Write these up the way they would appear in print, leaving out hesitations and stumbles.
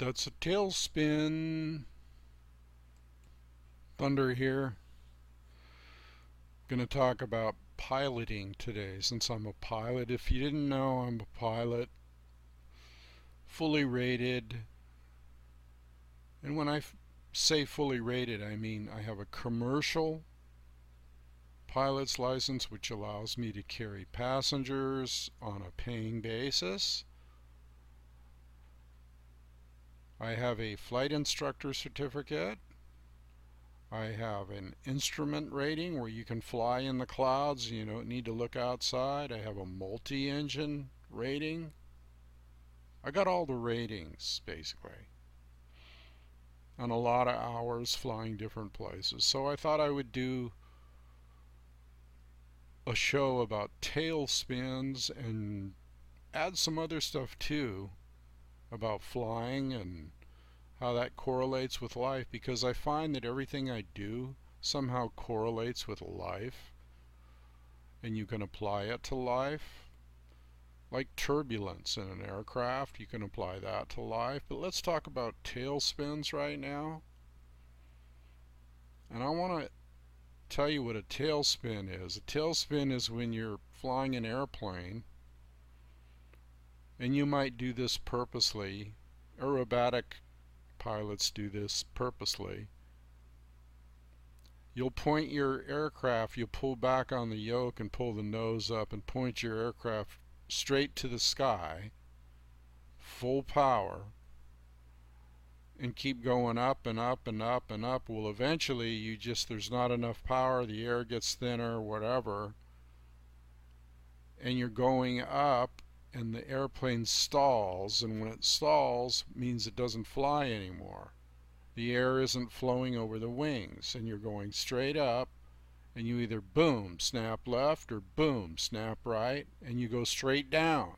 That's a tailspin. Thunder here. Going to talk about piloting today since I'm a pilot. If you didn't know, I'm a pilot, fully rated. And when I say fully rated, I mean I have a commercial pilot's license which allows me to carry passengers on a paying basis. I have a flight instructor certificate. I have an instrument rating where you can fly in the clouds. You don't need to look outside. I have a multi-engine rating. I got all the ratings basically, and a lot of hours flying different places. So I thought I would do a show about tailspins and add some other stuff too about flying and how that correlates with life, because I find that everything I do somehow correlates with life, and you can apply it to life. Like turbulence in an aircraft, you can apply that to life. But let's talk about tailspins right now. And I want to tell you what a tailspin is. A tailspin is when you're flying an airplane, and you might do this purposely. Aerobatic pilots do this purposely. You'll point your aircraft, you'll pull back on the yoke and pull the nose up and point your aircraft straight to the sky, full power, and keep going up and up and up and up. Well, eventually there's not enough power, the air gets thinner, whatever, and you're going up and the airplane stalls, and when it stalls means it doesn't fly anymore. The air isn't flowing over the wings, and you're going straight up, and you either boom, snap left, or boom, snap right, and you go straight down.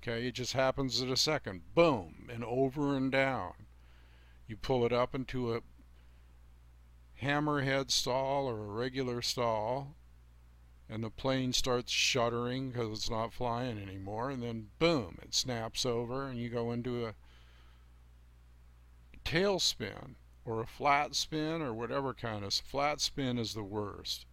Okay, it just happens in a second. Boom, and over and down. You pull it up into a hammerhead stall or a regular stall, and the plane starts shuddering because it's not flying anymore, and then boom, it snaps over and you go into a tailspin or a flat spin or whatever kind of flat spin is the worst.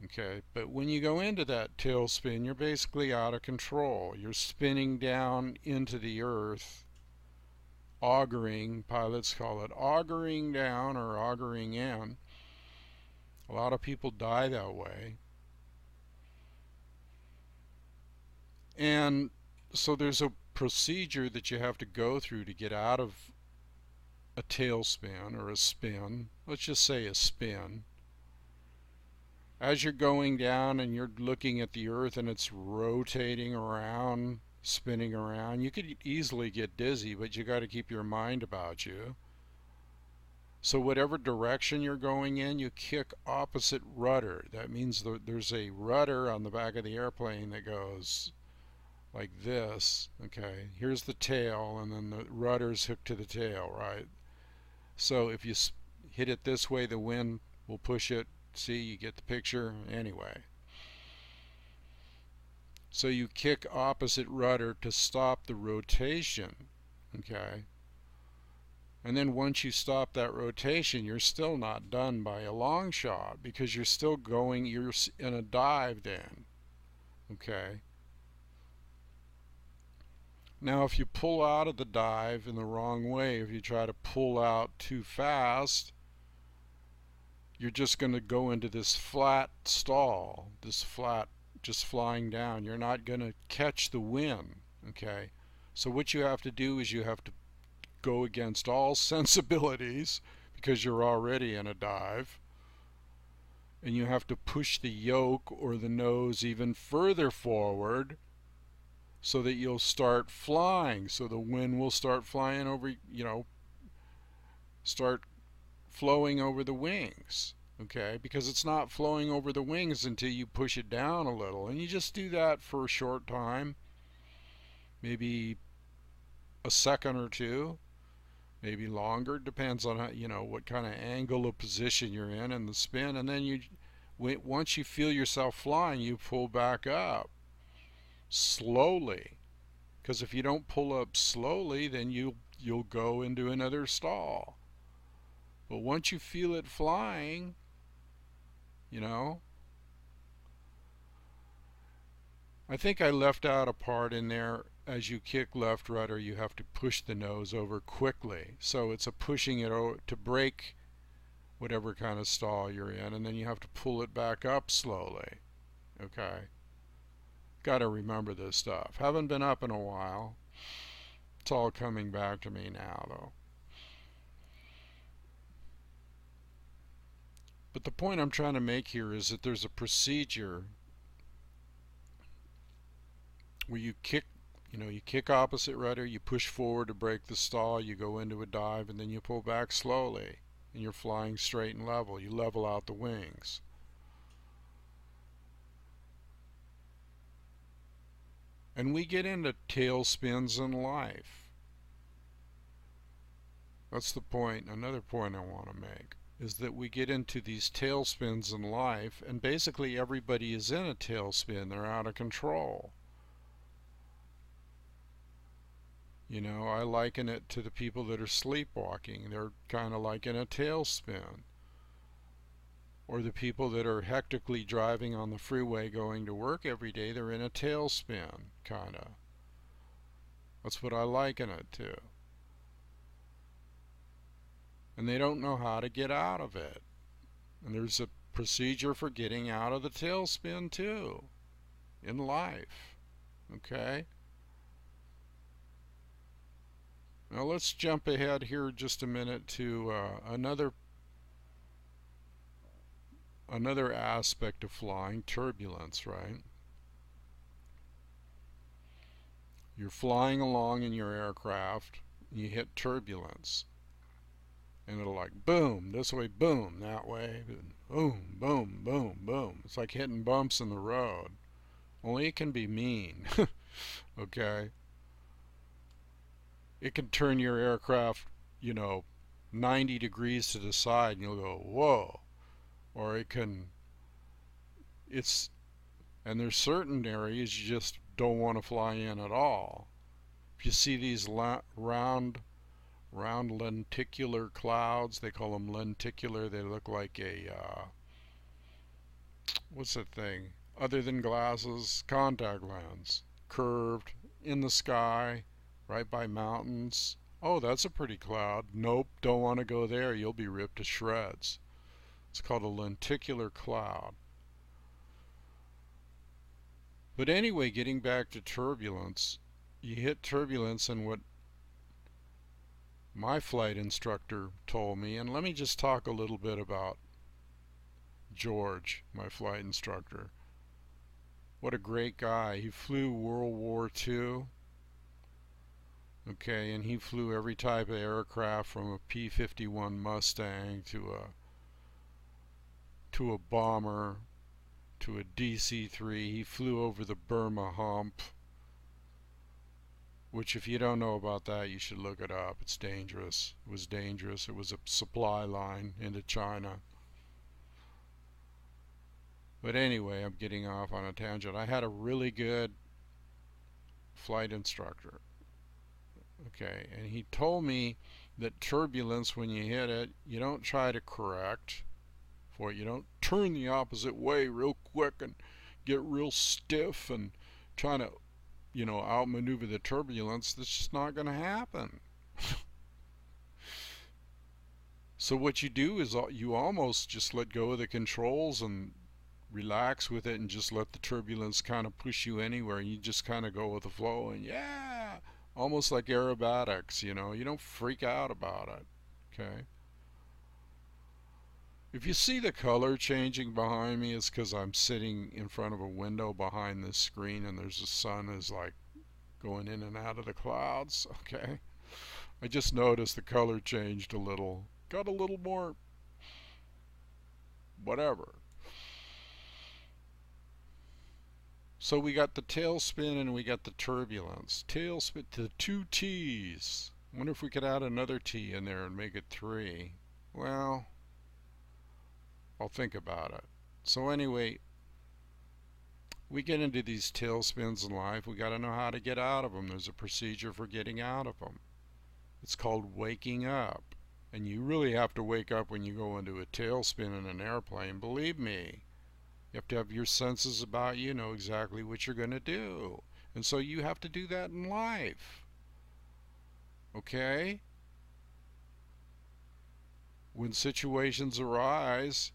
Okay, but when you go into that tailspin, you're basically out of control. You're spinning down into the earth, augering, pilots call it augering down or augering in. A lot of people die that way. And so there's a procedure that you have to go through to get out of a tailspin or a spin. Let's just say a spin. As you're going down and you're looking at the earth and it's rotating around, spinning around, you could easily get dizzy, but you got to keep your mind about you. So whatever direction you're going in, you kick opposite rudder. That means there's a rudder on the back of the airplane that goes like this. Okay, here's the tail, and then the rudder's hooked to the tail, right? So if you hit it this way, the wind will push it. See, you get the picture? Anyway. So you kick opposite rudder to stop the rotation. Okay? And then once you stop that rotation, you're still not done by a long shot, because you're still going, you're in a dive then. Okay? Now if you pull out of the dive in the wrong way, if you try to pull out too fast, you're just going to go into this flat stall, this flat, just flying down. You're not going to catch the wind. Okay? So what you have to do is you have to go against all sensibilities, because you're already in a dive, and you have to push the yoke or the nose even further forward so that you'll start flying, so the wind will start flying over, start flowing over the wings. Okay, because it's not flowing over the wings until you push it down a little, and you just do that for a short time, maybe a second or two, maybe longer, depends on how, what kind of angle of position you're in and the spin. And then once you feel yourself flying, you pull back up slowly, Because if you don't pull up slowly, then you'll go into another stall. But once you feel it flying, you know, I think I left out a part in there. As you kick left rudder, you have to push the nose over quickly. So it's a pushing it over to break whatever kind of stall you're in, and then you have to pull it back up slowly. Okay? Got to remember this stuff. Haven't been up in a while. It's all coming back to me now, though. But the point I'm trying to make here is that there's a procedure where you kick, you kick opposite rudder, you push forward to break the stall, you go into a dive, and then you pull back slowly, and you're flying straight and level. You level out the wings. And we get into tailspins in life. That's the point. Another point I want to make is that we get into these tailspins in life, and basically everybody is in a tailspin. They're out of control. I liken it to the people that are sleepwalking. They're kind of like in a tailspin. Or the people that are hectically driving on the freeway going to work every day, they're in a tailspin, kind of. That's what I liken it to. And they don't know how to get out of it. And there's a procedure for getting out of the tailspin too, in life. Okay? Now let's jump ahead here just a minute to another aspect of flying, turbulence, right? You're flying along in your aircraft, and you hit turbulence. And it'll like boom, this way, boom, that way, boom, boom, boom, boom. It's like hitting bumps in the road. Only it can be mean. Okay? It can turn your aircraft, 90 degrees to the side and you'll go, whoa. Or and there's certain areas you just don't want to fly in at all. If you see these round lenticular clouds, they call them lenticular, they look like a, what's that thing? Other than glasses, contact lens. Curved, in the sky, right by mountains. Oh, that's a pretty cloud. Nope, don't want to go there, you'll be ripped to shreds. It's called a lenticular cloud. But anyway, getting back to turbulence, you hit turbulence, and what my flight instructor told me, and let me just talk a little bit about George, my flight instructor. What a great guy. He flew World War II. Okay, and he flew every type of aircraft from a P-51 Mustang to a bomber to a DC-3. He flew over the Burma Hump, which if you don't know about that, you should look it up. It's dangerous. It was dangerous. It was a supply line into China. But anyway, I'm getting off on a tangent. I had a really good flight instructor. Okay, and he told me that turbulence, when you hit it, you don't try to correct for it. You don't turn the opposite way real quick and get real stiff and trying to, outmaneuver the turbulence. That's just not going to happen. So what you do is you almost just let go of the controls and relax with it and just let the turbulence kind of push you anywhere, and you just kind of go with the flow, and yeah, almost like aerobatics, you don't freak out about it. Okay, if you see the color changing behind me, it's because I'm sitting in front of a window behind this screen, and there's the sun is like going in and out of the clouds. Okay, I just noticed the color changed a little, got a little more whatever. So we got the tailspin and we got the turbulence. Tailspin, the two T's. I wonder if we could add another T in there and make it 3. Well, I'll think about it. So anyway, We get into these tailspins in life, we got to know how to get out of them. There's a procedure for getting out of them. It's called waking up. And you really have to wake up when you go into a tailspin in an airplane. Believe me, you have to have your senses about you, know exactly what you're going to do. And so you have to do that in life. Okay? When situations arise.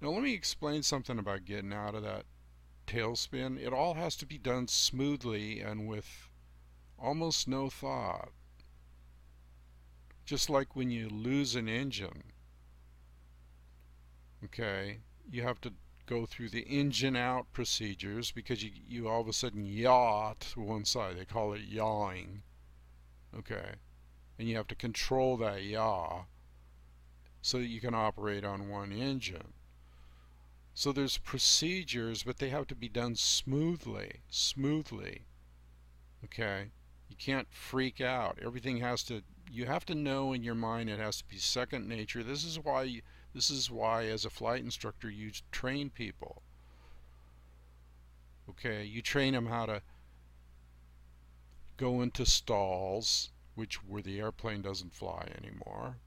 Now let me explain something about getting out of that tailspin. It all has to be done smoothly and with almost no thought. Just like when you lose an engine, okay, you have to go through the engine out procedures because you all of a sudden yaw to one side. They call it yawing, okay, and you have to control that yaw so that you can operate on one engine. So there's procedures, but they have to be done smoothly, okay. You can't freak out. Everything has to, you have to know in your mind it has to be second nature. This is why as a flight instructor you train people. Okay, you train them how to go into stalls, where the airplane doesn't fly anymore.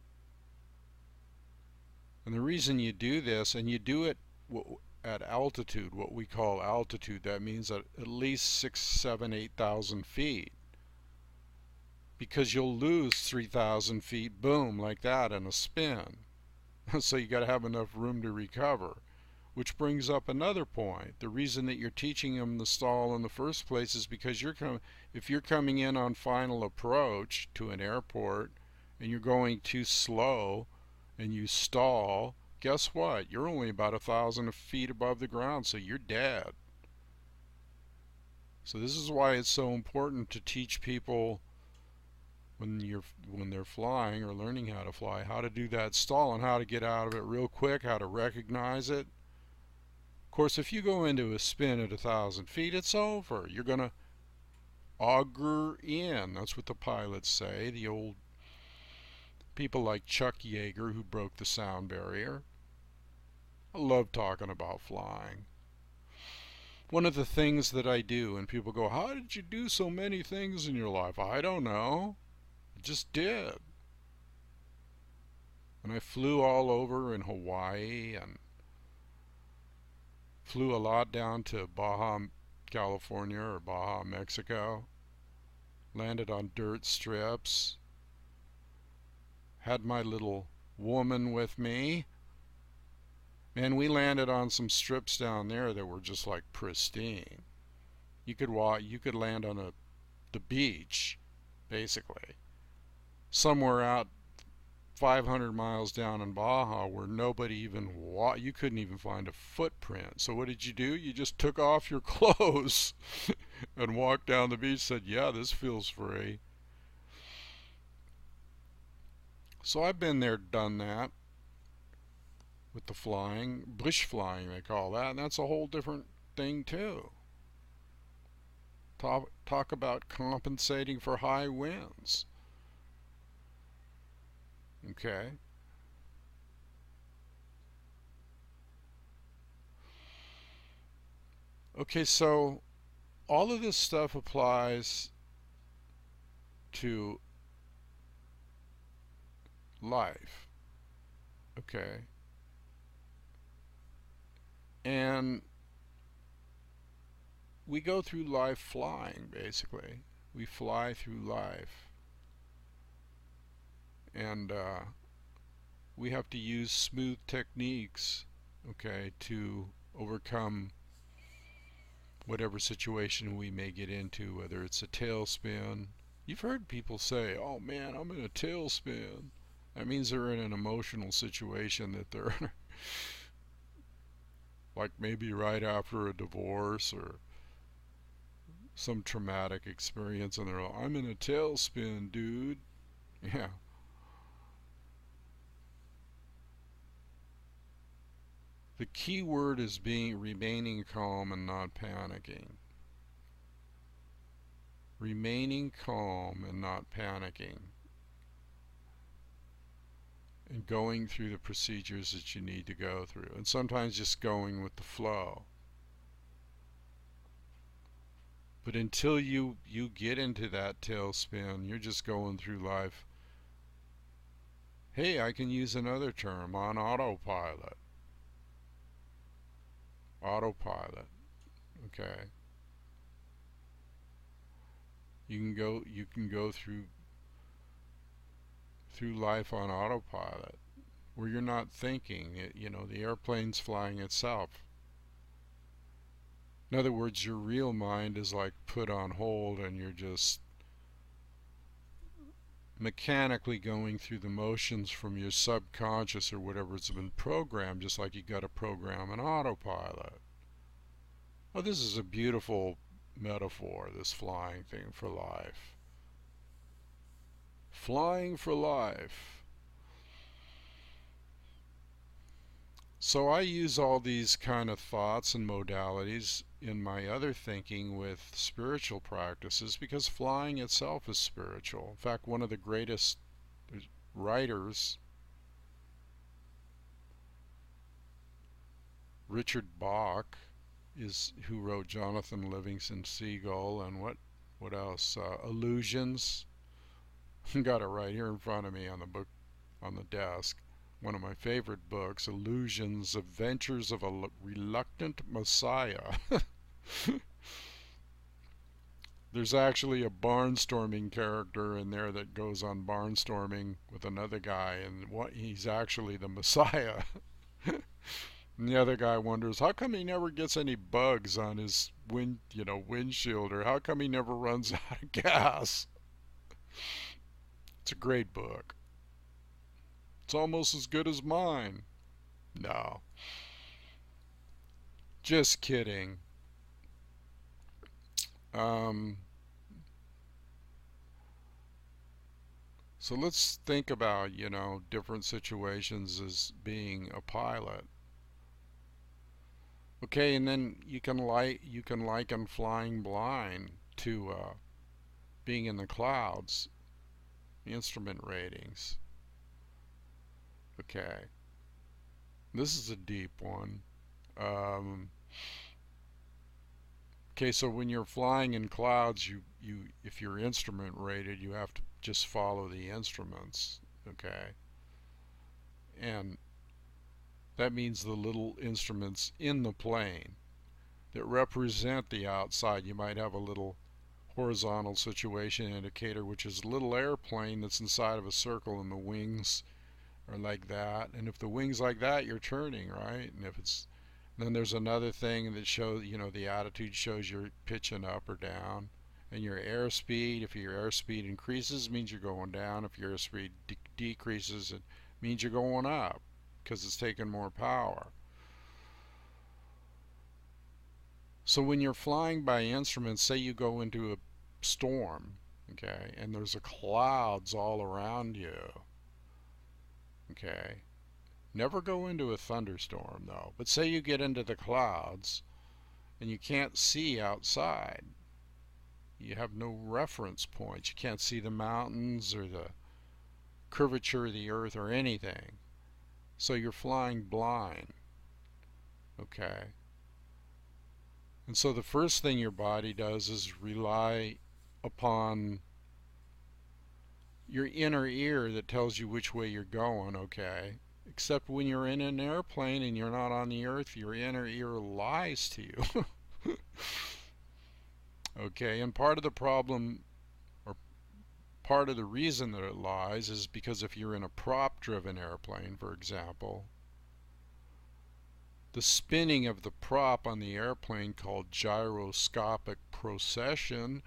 And the reason you do this, and you do it at altitude, what we call altitude, that means at least 6, 7, 8,000 feet. Because you'll lose 3,000 feet, boom, like that in a spin. So you got to have enough room to recover. Which brings up another point. The reason that you're teaching them the stall in the first place is because if you're coming in on final approach to an airport and you're going too slow and you stall, guess what? You're only about 1,000 feet above the ground, so you're dead. So this is why it's so important to teach people when they're flying or learning how to fly, how to do that stall and how to get out of it real quick, how to recognize it. Of course, if you go into a spin at 1,000 feet, it's over. You're going to auger in. That's what the pilots say. The old people like Chuck Yeager, who broke the sound barrier. I love talking about flying. One of the things that I do, and people go, how did you do so many things in your life? I don't know. I just did. And I flew all over in Hawaii and flew a lot down to Baja, California, or Baja, Mexico. Landed on dirt strips. Had my little woman with me. And we landed on some strips down there that were just like pristine. You could land on the beach, basically. Somewhere out 500 miles down in Baja where nobody even you couldn't even find a footprint. So what did you do? You just took off your clothes and walked down the beach, said, yeah, this feels free. So I've been there, done that with the flying, bush flying they call that, and that's a whole different thing too. Talk about compensating for high winds. Okay. Okay, so all of this stuff applies to life. Okay. And we go through life flying, basically. We fly through life. And we have to use smooth techniques, okay, to overcome whatever situation we may get into, whether it's a tailspin. You've heard people say, oh man, I'm in a tailspin. That means they're in an emotional situation that they're like maybe right after a divorce or some traumatic experience, and they're like, I'm in a tailspin, dude. Yeah. The key word is remaining calm and not panicking. Remaining calm and not panicking. And going through the procedures that you need to go through. And sometimes just going with the flow. But until you get into that tailspin, you're just going through life. Hey, I can use another term, on autopilot. Autopilot. Okay. You can go through life on autopilot where you're not thinking. The airplane's flying itself. In other words, your real mind is like put on hold and you're just mechanically going through the motions from your subconscious or whatever's been programmed, just like you got to program an autopilot. Oh, this is a beautiful metaphor, this flying thing, for life. Flying for life. So I use all these kind of thoughts and modalities in my other thinking with spiritual practices because flying itself is spiritual. In fact, one of the greatest writers, Richard Bach, who wrote Jonathan Livingston Seagull and what else? Illusions. Got it right here in front of me on the book on the desk. One of my favorite books, Illusions, Adventures of a Reluctant Messiah. There's actually a barnstorming character in there that goes on barnstorming with another guy, and he's actually the Messiah. And the other guy wonders, how come he never gets any bugs on his windshield, or how come he never runs out of gas? It's a great book. It's almost as good as mine. No. Just kidding. So let's think about, different situations as being a pilot. Okay, and then you can liken flying blind to being in the clouds, instrument ratings. Okay, this is a deep one. Okay, so when you're flying in clouds, if you're instrument rated, you have to just follow the instruments. Okay, and that means the little instruments in the plane that represent the outside. You might have a little horizontal situation indicator, which is a little airplane that's inside of a circle, and the wings are like that. And if the wings like that, you're turning, right? And then there's another thing that shows, the attitude shows you're pitching up or down. And your airspeed, if your airspeed increases, means you're going down. If your airspeed decreases, it means you're going up, because it's taking more power. So when you're flying by instruments, say you go into a storm, okay, and there's clouds all around you, okay. Never go into a thunderstorm though, but say you get into the clouds and you can't see outside. You have no reference points. You can't see the mountains or the curvature of the earth or anything. So you're flying blind, okay. And so the first thing your body does is rely upon your inner ear that tells you which way you're going, okay. Except when you're in an airplane and you're not on the earth, your inner ear lies to you. Okay, and part of the problem, or part of the reason that it lies, is because if you're in a prop-driven airplane, for example, the spinning of the prop on the airplane, called gyroscopic precession,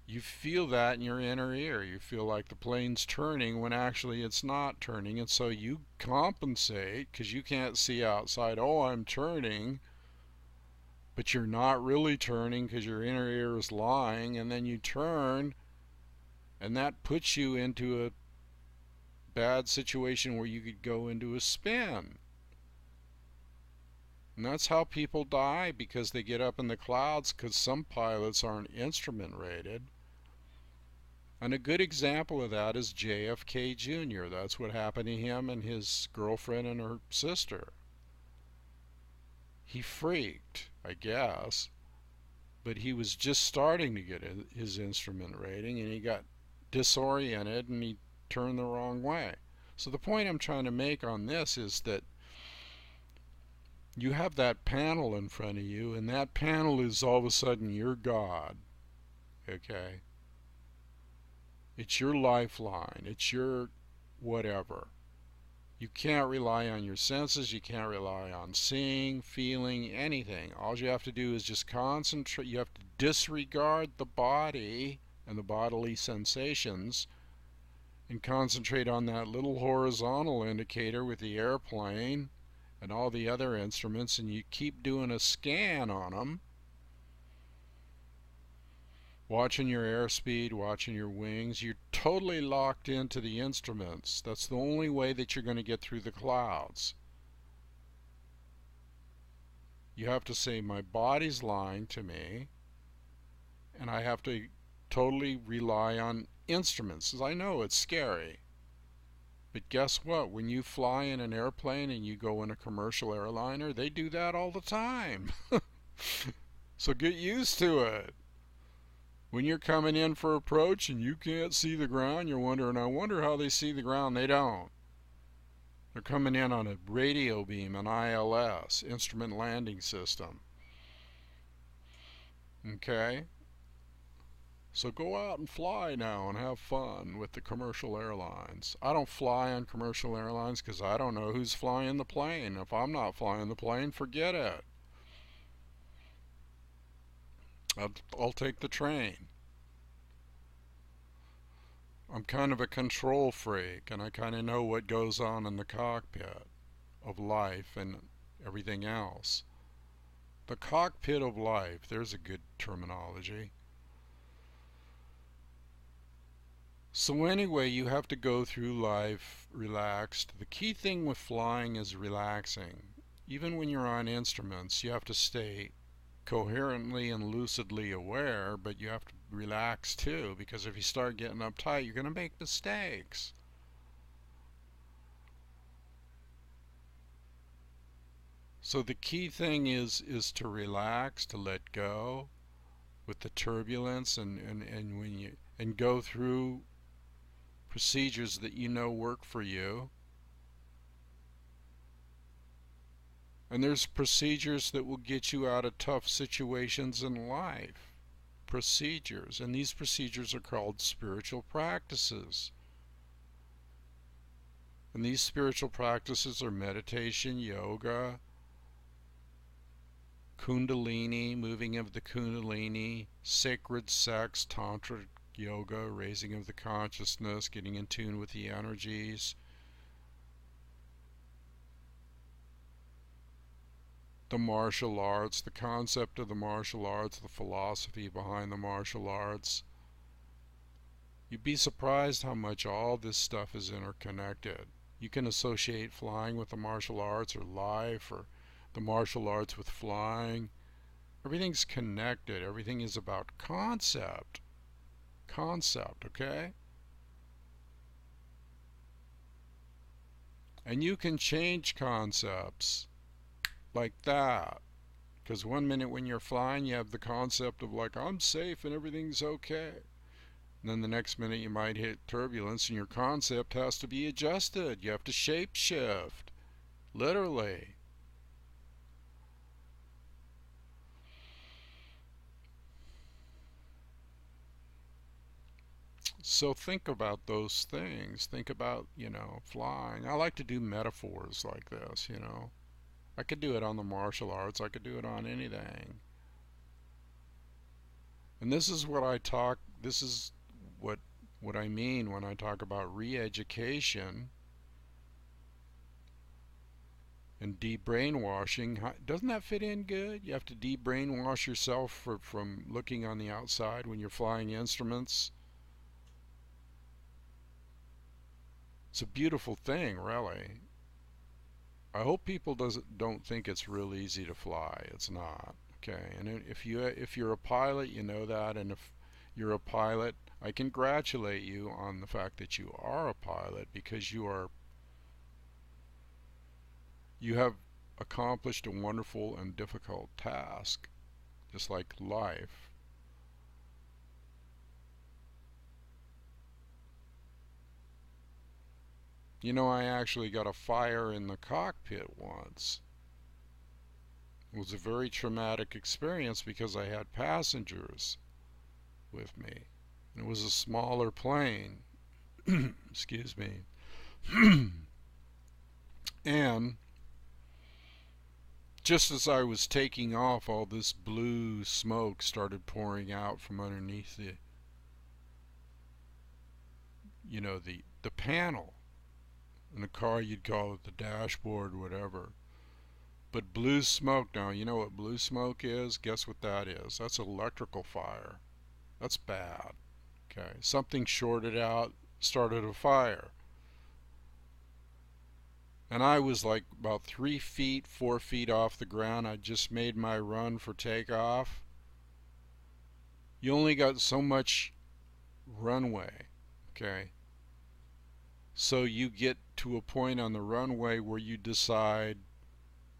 you feel that in your inner ear. You feel like the plane's turning when actually it's not turning, and so you compensate because you can't see outside. Oh, I'm turning, but you're not really turning because your inner ear is lying, and then you turn, and that puts you into a bad situation where you could go into a spin. And that's how people die, because they get up in the clouds, because some pilots aren't instrument rated. And a good example of that is JFK Jr. That's what happened to him and his girlfriend and her sister. He freaked, I guess. but he was just starting to get his instrument rating, and he got disoriented and he turned the wrong way. So the point I'm trying to make on this is that you have that panel in front of you, and that panel is all of a sudden your God. Okay? It's your lifeline. It's your whatever. You can't rely on your senses. You can't rely on seeing, feeling, anything. All you have to do is just concentrate. You have to disregard the body and the bodily sensations and concentrate on that little horizontal indicator with the airplane and all the other instruments, and you keep doing a scan on them, watching your airspeed, watching your wings. You're totally locked into the instruments. That's the only way that you're going to get through the clouds. You have to say, my body's lying to me, and I have to totally rely on instruments, because I know it's scary. But guess what? When you fly in an airplane and you go in a commercial airliner, they do that all the time. So get used to it. When you're coming in for approach and you can't see the ground, you're wondering, I wonder how they see the ground. They don't. They're coming in on a radio beam, an ILS, Instrument Landing System. Okay? So go out and fly now and have fun with the commercial airlines. I don't fly on commercial airlines because I don't know who's flying the plane. If I'm not flying the plane, forget it. I'll take the train. I'm kind of a control freak, and I kind of know what goes on in the cockpit of life and everything else. The cockpit of life, there's a good terminology. So anyway, you have to go through life relaxed. The key thing with flying is relaxing. Even when you're on instruments, you have to stay coherently and lucidly aware, but you have to relax too, because if you start getting uptight, you're going to make mistakes. So the key thing is to relax, to let go with the turbulence, and when you go through procedures that you know work for you. And there's procedures that will get you out of tough situations in life. Procedures. And these procedures are called spiritual practices. And these spiritual practices are meditation, yoga, kundalini, moving of the kundalini, sacred sex, tantra yoga, raising of the consciousness, getting in tune with the energies, the martial arts, the concept of the martial arts, the philosophy behind the martial arts. You'd be surprised how much all this stuff is interconnected. You can associate flying with the martial arts, or life, or the martial arts with flying. Everything's connected. Everything is about concept. Concept, okay? And you can change concepts like that. Because one minute when you're flying, you have the concept of like, I'm safe and everything's okay. And then the next minute you might hit turbulence and your concept has to be adjusted. You have to shape shift. Literally. So think about those things. Think about, flying. I like to do metaphors like this, I could do it on the martial arts. I could do it on anything. And this is what this is what I mean when I talk about re-education and de-brainwashing. Doesn't that fit in good? You have to de-brainwash yourself from looking on the outside when you're flying instruments. It's a beautiful thing, really. I hope people don't think it's real easy to fly. It's not. Okay, and if you're a pilot, you know that, and if you're a pilot, I congratulate you on the fact that you are a pilot, because you have accomplished a wonderful and difficult task. just like life. You know, I actually got a fire in the cockpit once. It was a very traumatic experience because I had passengers with me. And it was a smaller plane. Excuse me. And just as I was taking off, all this blue smoke started pouring out from underneath the panel. In a car, you'd call it the dashboard, whatever. But blue smoke, now, you know what blue smoke is? Guess what that is? That's electrical fire. That's bad. Okay, something shorted out, started a fire. And I was like about 3 feet, 4 feet off the ground. I just made my run for takeoff. You only got so much runway, okay? So you get to a point on the runway where you decide,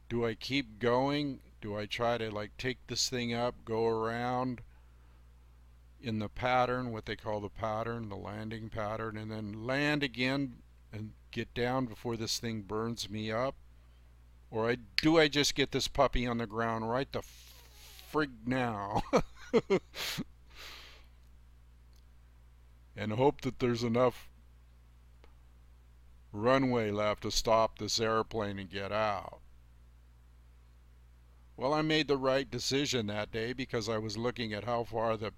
do I keep going? Do I try to like take this thing up, go around in the pattern, what they call the pattern, the landing pattern, and then land again and get down before this thing burns me up? Or do I just get this puppy on the ground right the frig now and hope that there's enough runway left to stop this airplane and get out? Well, I made the right decision that day because I was looking at how far the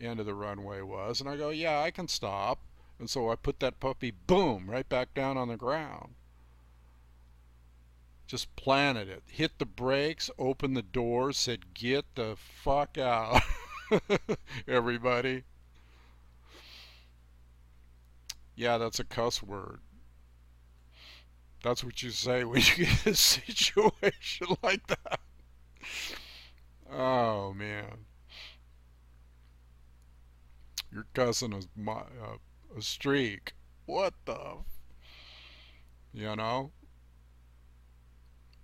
end of the runway was, and I go, yeah, I can stop. And so I put that puppy, boom, right back down on the ground. Just planted it. Hit the brakes, opened the door, said, get the fuck out, everybody. Yeah, that's a cuss word. That's what you say when you get a situation like that. Oh, man. You're cussing a streak. What the? You know?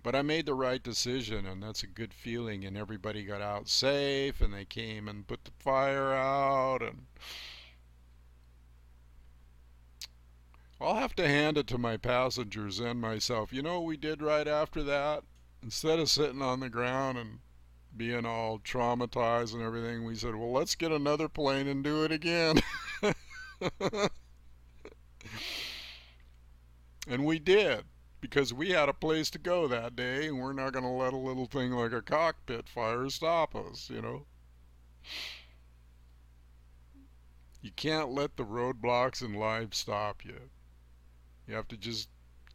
But I made the right decision, and that's a good feeling, and everybody got out safe, and they came and put the fire out, and I'll have to hand it to my passengers and myself. You know what we did right after that? Instead of sitting on the ground and being all traumatized and everything, we said, well, let's get another plane and do it again. And we did, because we had a place to go that day, and we're not going to let a little thing like a cockpit fire stop us, you know. You can't let the roadblocks in life stop you. You have to just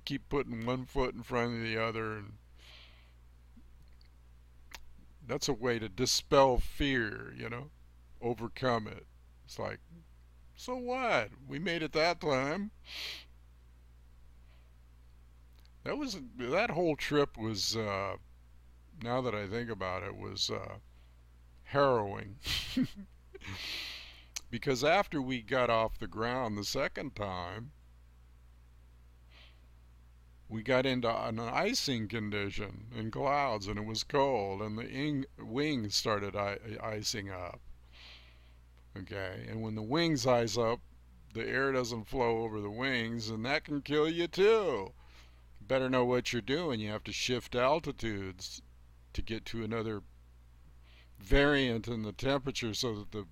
keep putting one foot in front of the other, and that's a way to dispel fear, you know, overcome it. It's like, so what? We made it that time. That whole trip was, now that I think about it, was harrowing. Because after we got off the ground the second time, we got into an icing condition in clouds, and it was cold, and the wings started icing up. Okay, and when the wings ice up, the air doesn't flow over the wings, and that can kill you too. Better know what you're doing. You have to shift altitudes to get to another variant in the temperature so that the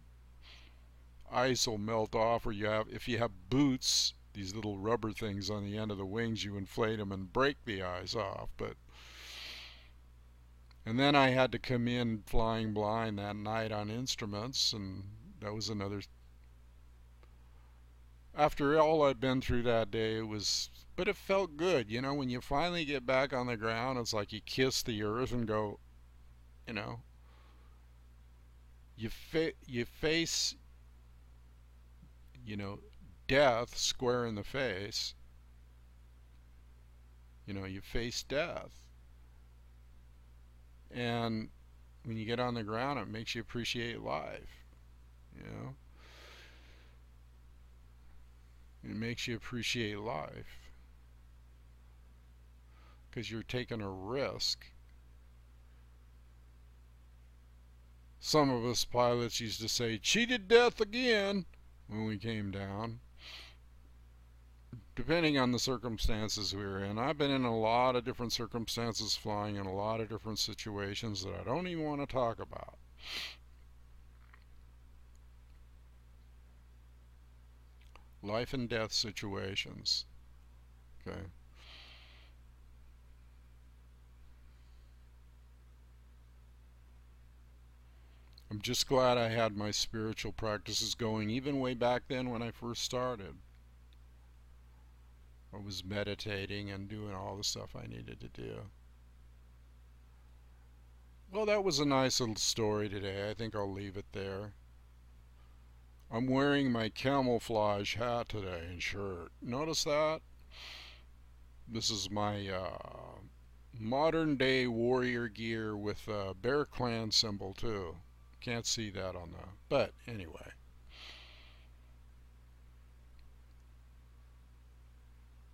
ice will melt off. Or if you have boots, these little rubber things on the end of the wings, you inflate them and break the ice off. And then I had to come in flying blind that night on instruments, and that was another. After all I'd been through that day, but it felt good, you know, when you finally get back on the ground. It's like you kiss the earth and go, you know, you face, you know, death square in the face. You know, you face death. And when you get on the ground, it makes you appreciate life, you know. It makes you appreciate life because you're taking a risk. Some of us pilots used to say, cheated death again, when we came down, depending on the circumstances we were in. I've been in a lot of different circumstances flying in a lot of different situations that I don't even want to talk about. Life and death situations. Okay. I'm just glad I had my spiritual practices going even way back then when I first started. I was meditating and doing all the stuff I needed to do. Well, that was a nice little story today. I think I'll leave it there. I'm wearing my camouflage hat today and shirt. Notice that? This is my modern day warrior gear with a Bear Clan symbol too. Can't see that on the... But anyway.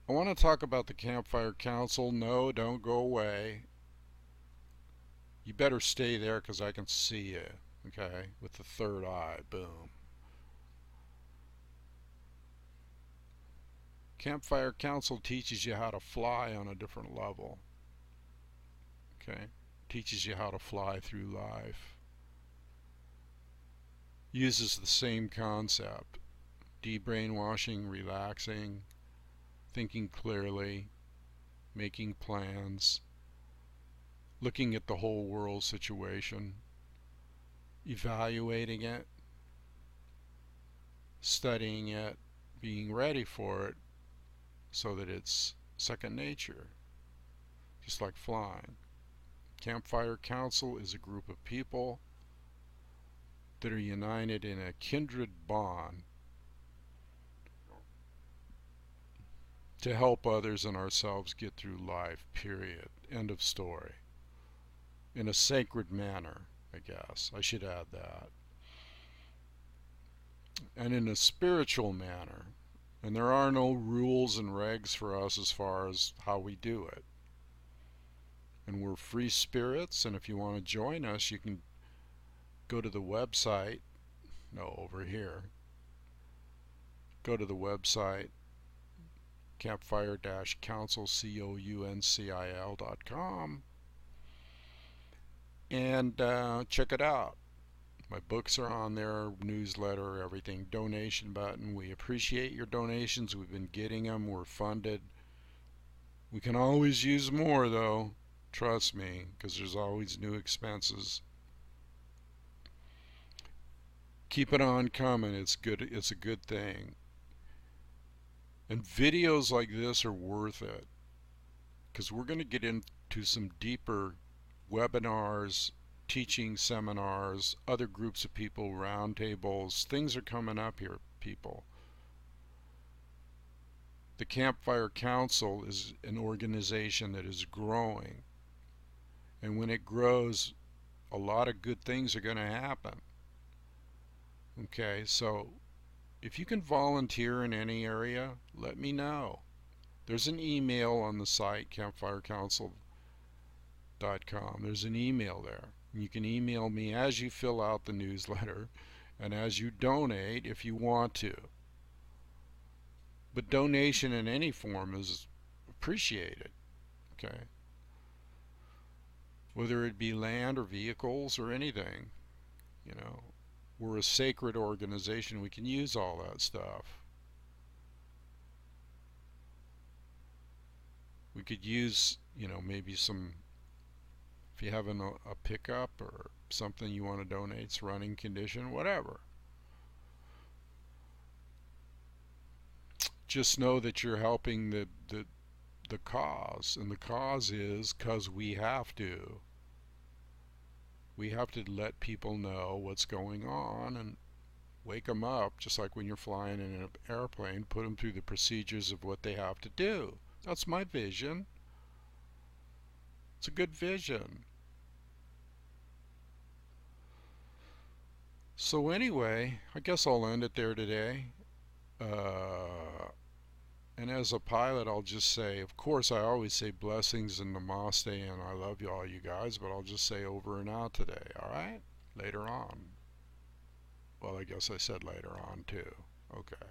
I want to talk about the Campfire Council. No, don't go away. You better stay there because I can see you. Okay? With the third eye. Boom. Campfire Council teaches you how to fly on a different level. Okay? Teaches you how to fly through life. Uses the same concept. De-brainwashing, relaxing, thinking clearly, making plans, looking at the whole world situation, evaluating it, studying it, being ready for it so that it's second nature, just like flying. Campfire Council is a group of people that are united in a kindred bond to help others and ourselves get through life, period. End of story. In a sacred manner, I guess. I should add that. And in a spiritual manner. And there are no rules and regs for us as far as how we do it. And we're free spirits, and if you want to join us, you can go to the website. No, over here. Go to the website campfire-council, council.com, and check it out. My books are on there, newsletter, everything, donation button. We appreciate your donations. We've been getting them. We're funded. We can always use more, though. Trust me, because there's always new expenses. Keep it on coming. It's good. It's a good thing. And videos like this are worth it, because we're going to get into some deeper webinars, teaching seminars, other groups of people, roundtables. Things are coming up here, people. The Campfire Council is an organization that is growing. And when it grows, a lot of good things are going to happen. Okay, so if you can volunteer in any area, let me know. There's an email on the site, campfirecouncil.com. There's an email there. You can email me as you fill out the newsletter and as you donate if you want to. But donation in any form is appreciated. Okay? Whether it be land or vehicles or anything, you know. We're a sacred organization. We can use all that stuff. We could use, you know, maybe some, if you have a pickup or something you want to donate, it's running condition, whatever. Just know that you're helping the cause, and the cause is because we have to. We have to let people know what's going on and wake them up, just like when you're flying in an airplane, put them through the procedures of what they have to do. That's my vision. It's a good vision. So anyway, I guess I'll end it there today. And as a pilot, I'll just say, of course, I always say blessings and namaste, and I love you all, you guys, but I'll just say over and out today, all right? later on. Well, I guess I said later on too. Okay.